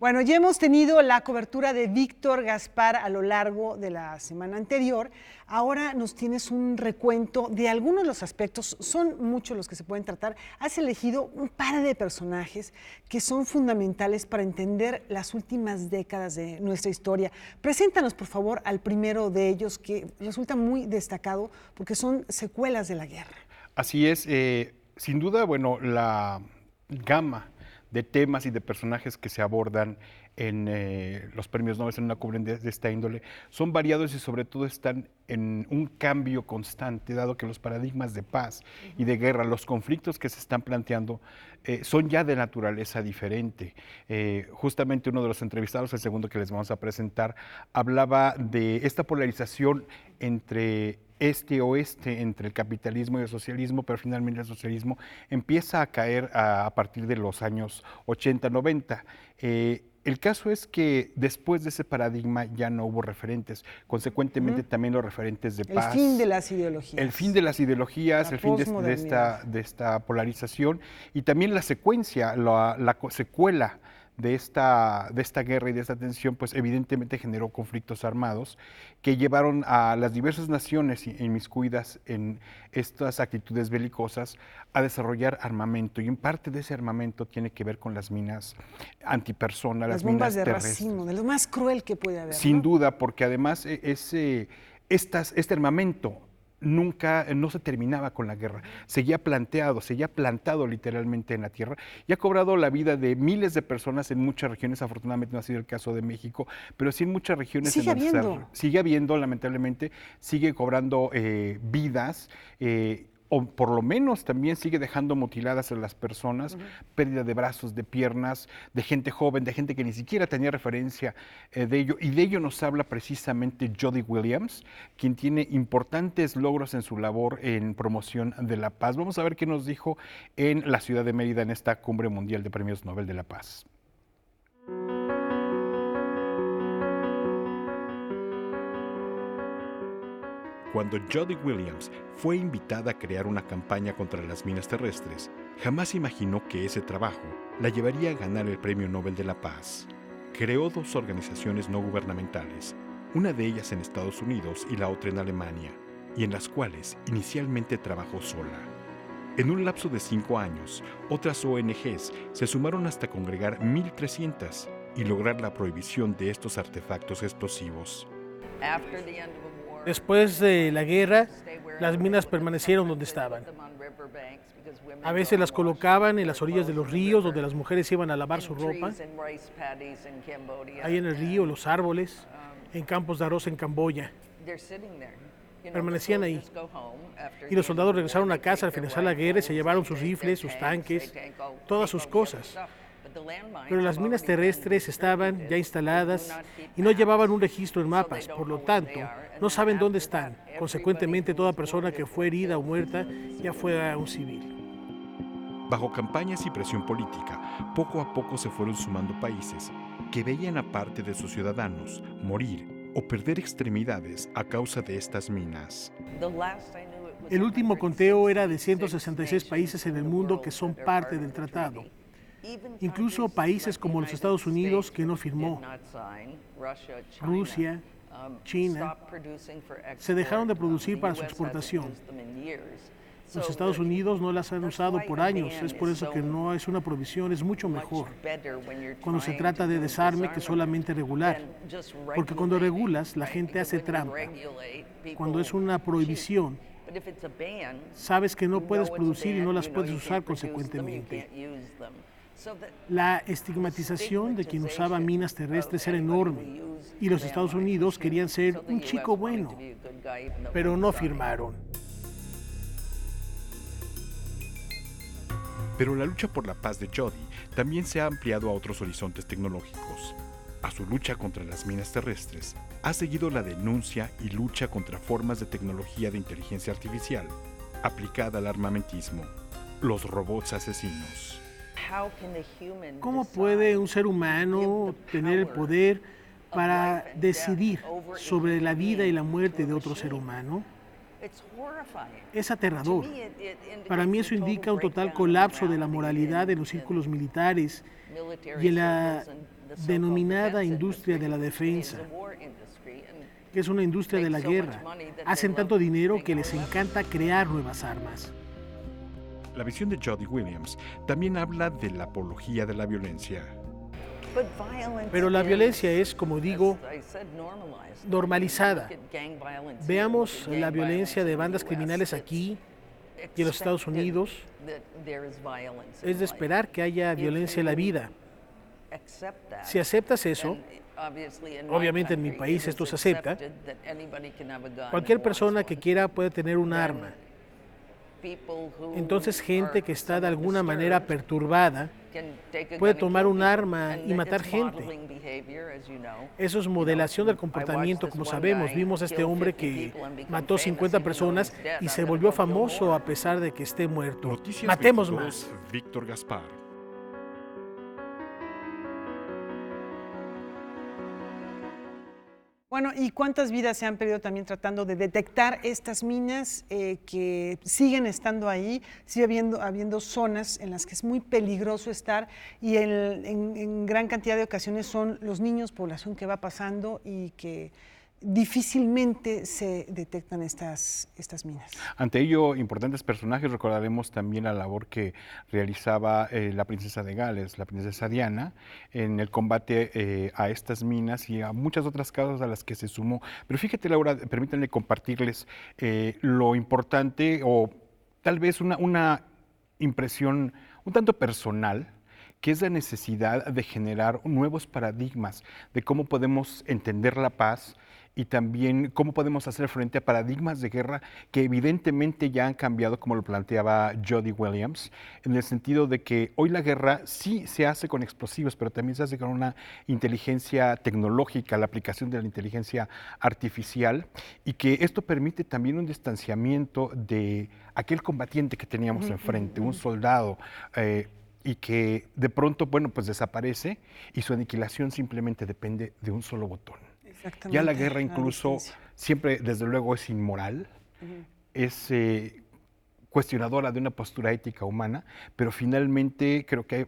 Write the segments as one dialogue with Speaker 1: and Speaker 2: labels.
Speaker 1: Bueno, ya hemos tenido la cobertura de Víctor Gaspar a lo largo de la semana anterior. Ahora nos tienes un recuento de algunos de los aspectos, son muchos los que se pueden tratar. Has elegido un par de personajes que son fundamentales para entender las últimas décadas de nuestra historia. Preséntanos, por favor, al primero de ellos, que resulta muy destacado porque son secuelas de la guerra.
Speaker 2: Así es, sin duda, bueno, la gama de temas y de personajes que se abordan en los premios Nobel en una cubrida de esta índole son variados y sobre todo están en un cambio constante, dado que los paradigmas de paz y de guerra, los conflictos que se están planteando son ya de naturaleza diferente. Justamente uno de los entrevistados, el segundo que les vamos a presentar, hablaba de esta polarización entre este-oeste, entre el capitalismo y el socialismo, pero finalmente el socialismo empieza a caer a partir de los años 80, 90. El caso es que después de ese paradigma ya no hubo referentes, consecuentemente también los referentes de paz.
Speaker 1: El fin de las ideologías.
Speaker 2: El fin de las ideologías, el fin de esta polarización y también la secuencia, la secuela de esta guerra y de esta tensión, pues evidentemente generó conflictos armados que llevaron a las diversas naciones inmiscuidas en estas actitudes belicosas a desarrollar armamento, y en parte de ese armamento tiene que ver con las minas antipersona, las
Speaker 1: bombas
Speaker 2: minas
Speaker 1: de
Speaker 2: terrestres.
Speaker 1: racimo, de lo más cruel que puede haber.
Speaker 2: Sin
Speaker 1: ¿no?
Speaker 2: duda, porque además este armamento no se terminaba con la guerra, seguía plantado literalmente en la tierra y ha cobrado la vida de miles de personas en muchas regiones. Afortunadamente no ha sido el caso de México, pero sí en muchas regiones. Sigue habiendo, lamentablemente, sigue cobrando vidas, o por lo menos también sigue dejando mutiladas a las personas, pérdida de brazos, de piernas, de gente joven, de gente que ni siquiera tenía referencia de ello. Y de ello nos habla precisamente Jody Williams, quien tiene importantes logros en su labor en promoción de la paz. Vamos a ver qué nos dijo en la ciudad de Mérida en esta Cumbre Mundial de Premios Nobel de la Paz.
Speaker 3: Cuando Jody Williams fue invitada a crear una campaña contra las minas terrestres, jamás imaginó que ese trabajo la llevaría a ganar el Premio Nobel de la Paz. Creó dos organizaciones no gubernamentales, una de ellas en Estados Unidos y la otra en Alemania, y en las cuales inicialmente trabajó sola. En un lapso de 5 años, otras ONGs se sumaron hasta congregar 1,300 y lograr la prohibición de estos artefactos explosivos.
Speaker 4: Después de la guerra, las minas permanecieron donde estaban. A veces las colocaban en las orillas de los ríos donde las mujeres iban a lavar su ropa. Ahí en el río, los árboles, en campos de arroz en Camboya. Permanecían ahí. Y los soldados regresaron a casa al finalizar la guerra y se llevaron sus rifles, sus tanques, todas sus cosas. Pero las minas terrestres estaban ya instaladas y no llevaban un registro en mapas, por lo tanto, no saben dónde están. Consecuentemente, toda persona que fue herida o muerta ya fue un civil.
Speaker 3: Bajo campañas y presión política, poco a poco se fueron sumando países que veían a parte de sus ciudadanos morir o perder extremidades a causa de estas minas.
Speaker 4: El último conteo era de 166 países en el mundo que son parte del tratado. Incluso países como los Estados Unidos, que no firmó, Rusia, China, se dejaron de producir para su exportación. Los Estados Unidos no las han usado por años, es por eso que no es una prohibición, es mucho mejor cuando se trata de desarme que solamente regular, porque cuando regulas la gente hace trampa. Cuando es una prohibición, sabes que no puedes producir y no las puedes usar consecuentemente. La estigmatización de quien usaba minas terrestres era enorme y los Estados Unidos querían ser un chico bueno, pero no firmaron.
Speaker 3: Pero la lucha por la paz de Jody también se ha ampliado a otros horizontes tecnológicos. A su lucha contra las minas terrestres ha seguido la denuncia y lucha contra formas de tecnología de inteligencia artificial aplicada al armamentismo, los robots asesinos.
Speaker 4: ¿Cómo puede un ser humano tener el poder para decidir sobre la vida y la muerte de otro ser humano? Es aterrador. Para mí eso indica un total colapso de la moralidad en los círculos militares y en la denominada industria de la defensa, que es una industria de la guerra. Hacen tanto dinero que les encanta crear nuevas armas.
Speaker 3: La visión de Jody Williams también habla de la apología de la violencia.
Speaker 4: Pero la violencia es, como digo, normalizada. Veamos la violencia de bandas criminales aquí y en los Estados Unidos. Es de esperar que haya violencia en la vida. Si aceptas eso, obviamente en mi país esto se acepta, cualquier persona que quiera puede tener un arma. Entonces gente que está de alguna manera perturbada puede tomar un arma y matar gente. Eso es modelación del comportamiento, como sabemos. Vimos a este hombre que mató 50 personas y se volvió famoso a pesar de que esté muerto.
Speaker 3: Noticias
Speaker 4: Matemos
Speaker 3: 22,
Speaker 4: más.
Speaker 3: Víctor Gaspar.
Speaker 1: Bueno, ¿y cuántas vidas se han perdido también tratando de detectar estas minas que siguen estando ahí? Sigue habiendo zonas en las que es muy peligroso estar y en gran cantidad de ocasiones son los niños, población que va pasando y que difícilmente se detectan estas minas.
Speaker 2: Ante ello, importantes personajes, recordaremos también la labor que realizaba la princesa de Gales, la princesa Diana, en el combate a estas minas y a muchas otras causas a las que se sumó. Pero fíjate, Laura, permítanme compartirles lo importante o tal vez una impresión un tanto personal, que es la necesidad de generar nuevos paradigmas de cómo podemos entender la paz y también cómo podemos hacer frente a paradigmas de guerra que evidentemente ya han cambiado, como lo planteaba Jody Williams, en el sentido de que hoy la guerra sí se hace con explosivos, pero también se hace con una inteligencia tecnológica, la aplicación de la inteligencia artificial, y que esto permite también un distanciamiento de aquel combatiente que teníamos enfrente, un soldado, y que de pronto, bueno, pues desaparece y su aniquilación simplemente depende de un solo botón. Ya la guerra incluso siempre, desde luego, es inmoral, es cuestionadora de una postura ética humana, pero finalmente creo que hay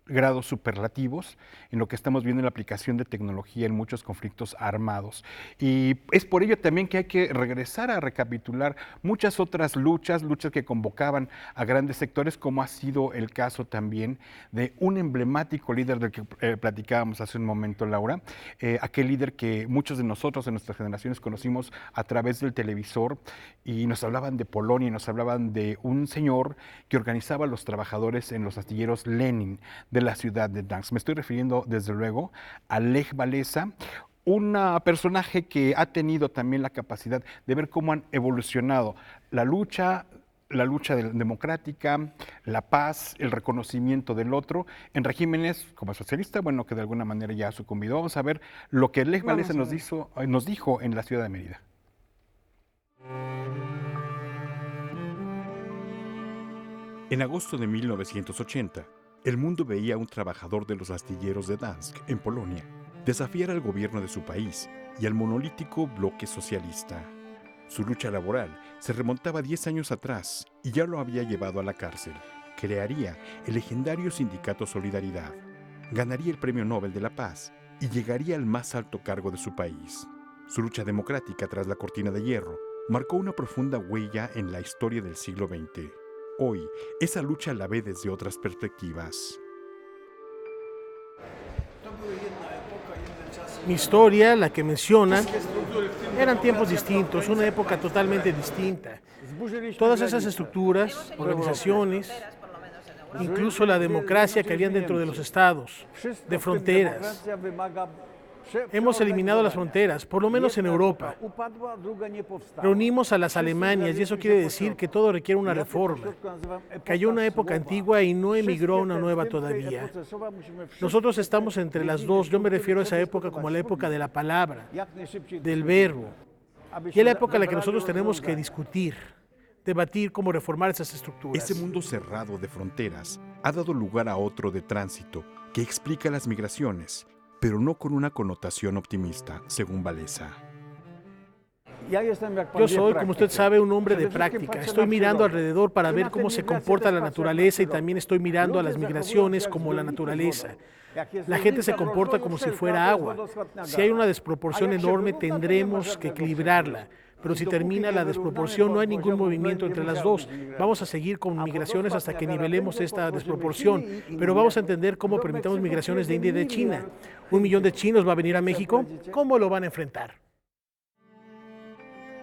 Speaker 2: grados superlativos en lo que estamos viendo en la aplicación de tecnología en muchos conflictos armados. Y es por ello también que hay que regresar a recapitular muchas otras luchas que convocaban a grandes sectores, como ha sido el caso también de un emblemático líder del que platicábamos hace un momento, Laura, aquel líder que muchos de nosotros en nuestras generaciones conocimos a través del televisor y nos hablaban de Polonia y nos hablaban de un señor que organizaba a los trabajadores en los astilleros Lenin de la ciudad de Dansk. Me estoy refiriendo, desde luego, a Lech Walesa, un personaje que ha tenido también la capacidad de ver cómo han evolucionado la lucha democrática, la paz, el reconocimiento del otro, en regímenes como el socialista, bueno, que de alguna manera ya ha sucumbido. Vamos a ver lo que Lech Walesa nos dijo en la ciudad de Mérida.
Speaker 3: En agosto de 1980, el mundo veía a un trabajador de los astilleros de Dansk, en Polonia, desafiar al gobierno de su país y al monolítico bloque socialista. Su lucha laboral se remontaba 10 años atrás y ya lo había llevado a la cárcel. Crearía el legendario sindicato Solidaridad, ganaría el Premio Nobel de la Paz y llegaría al más alto cargo de su país. Su lucha democrática tras la cortina de hierro marcó una profunda huella en la historia del siglo XX. Hoy, esa lucha la ve desde otras perspectivas.
Speaker 4: Mi historia, la que mencionan, eran tiempos distintos, una época totalmente distinta. Todas esas estructuras, organizaciones, incluso la democracia que habían dentro de los estados, de fronteras. Hemos eliminado las fronteras, por lo menos en Europa. Reunimos a las Alemanias y eso quiere decir que todo requiere una reforma. Cayó una época antigua y no emigró a una nueva todavía. Nosotros estamos entre las dos. Yo me refiero a esa época como la época de la palabra, del verbo. Y es la época en la que nosotros tenemos que discutir, debatir cómo reformar esas estructuras.
Speaker 3: Ese mundo cerrado de fronteras ha dado lugar a otro de tránsito que explica las migraciones, pero no con una connotación optimista, según Walesa.
Speaker 4: Yo soy, como usted sabe, un hombre de práctica. Estoy mirando alrededor para ver cómo se comporta la naturaleza y también estoy mirando a las migraciones como la naturaleza. La gente se comporta como si fuera agua. Si hay una desproporción enorme, tendremos que equilibrarla. Pero si termina la desproporción, no hay ningún movimiento entre las dos. Vamos a seguir con migraciones hasta que nivelemos esta desproporción. Pero vamos a entender cómo permitamos migraciones de India y de China. 1 millón de chinos va a venir a México. ¿Cómo lo van a enfrentar?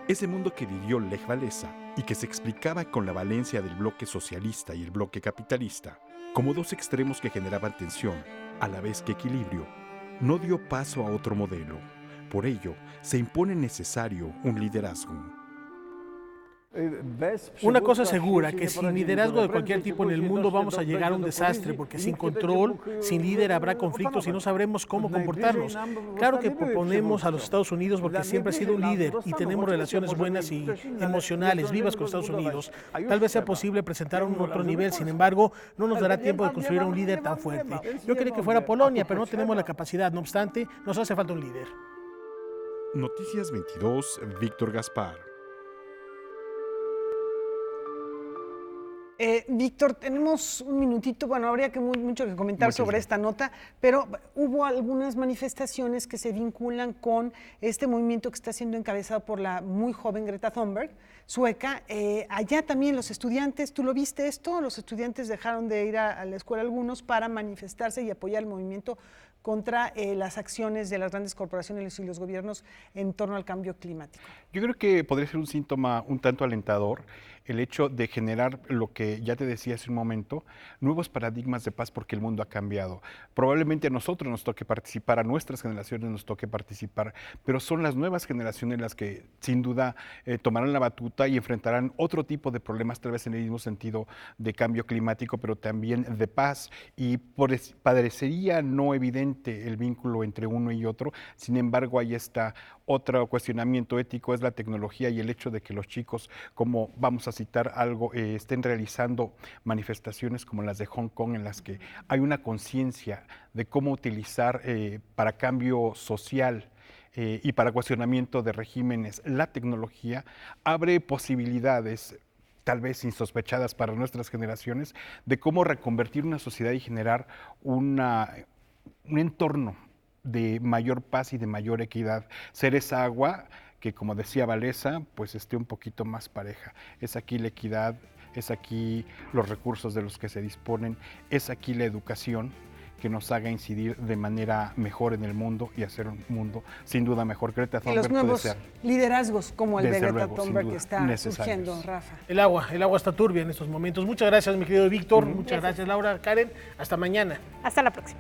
Speaker 3: Ese mundo que vivió Lech Walesa y que se explicaba con la valencia del bloque socialista y el bloque capitalista, como dos extremos que generaban tensión, a la vez que equilibrio, no dio paso a otro modelo. Por ello, se impone necesario un liderazgo.
Speaker 4: Una cosa segura, que sin liderazgo de cualquier tipo en el mundo vamos a llegar a un desastre, porque sin control, sin líder habrá conflictos y no sabremos cómo comportarnos. Claro que proponemos a los Estados Unidos porque siempre ha sido un líder y tenemos relaciones buenas y emocionales, vivas con Estados Unidos. Tal vez sea posible presentar a un otro nivel, sin embargo, no nos dará tiempo de construir a un líder tan fuerte. Yo quería que fuera Polonia, pero no tenemos la capacidad. No obstante, nos hace falta un líder.
Speaker 3: Noticias 22, Víctor Gaspar.
Speaker 1: Víctor, tenemos un minutito. Bueno, habría mucho que comentar sobre esta nota, pero hubo algunas manifestaciones que se vinculan con este movimiento que está siendo encabezado por la muy joven Greta Thunberg, sueca. Allá también los estudiantes, ¿tú lo viste esto? Los estudiantes dejaron de ir a la escuela algunos para manifestarse y apoyar el movimiento contra las acciones de las grandes corporaciones y los gobiernos en torno al cambio climático.
Speaker 2: Yo creo que podría ser un síntoma un tanto alentador el hecho de generar lo que ya te decía hace un momento, nuevos paradigmas de paz porque el mundo ha cambiado. Probablemente a nosotros nos toque participar, a nuestras generaciones nos toque participar, pero son las nuevas generaciones las que sin duda tomarán la batuta y enfrentarán otro tipo de problemas, tal vez en el mismo sentido de cambio climático, pero también de paz. Y parecería no evidente el vínculo entre uno y otro, sin embargo ahí está otro cuestionamiento ético, es la tecnología y el hecho de que los chicos, como vamos a citar algo, estén realizando manifestaciones como las de Hong Kong, en las que hay una conciencia de cómo utilizar para cambio social y para cuestionamiento de regímenes la tecnología, abre posibilidades tal vez insospechadas para nuestras generaciones, de cómo reconvertir una sociedad y generar un entorno de mayor paz y de mayor equidad. Ser esa agua que, como decía Walesa, pues esté un poquito más pareja. Es aquí la equidad, es aquí los recursos de los que se disponen, es aquí la educación que nos haga incidir de manera mejor en el mundo y hacer un mundo sin duda mejor. Greta Thunberg
Speaker 1: y los nuevos liderazgos como el de Greta Thunberg que está surgiendo, Rafa.
Speaker 4: El agua está turbia en estos momentos. Muchas gracias, mi querido Víctor. Muchas gracias, Laura. Karen, hasta mañana.
Speaker 5: Hasta la próxima.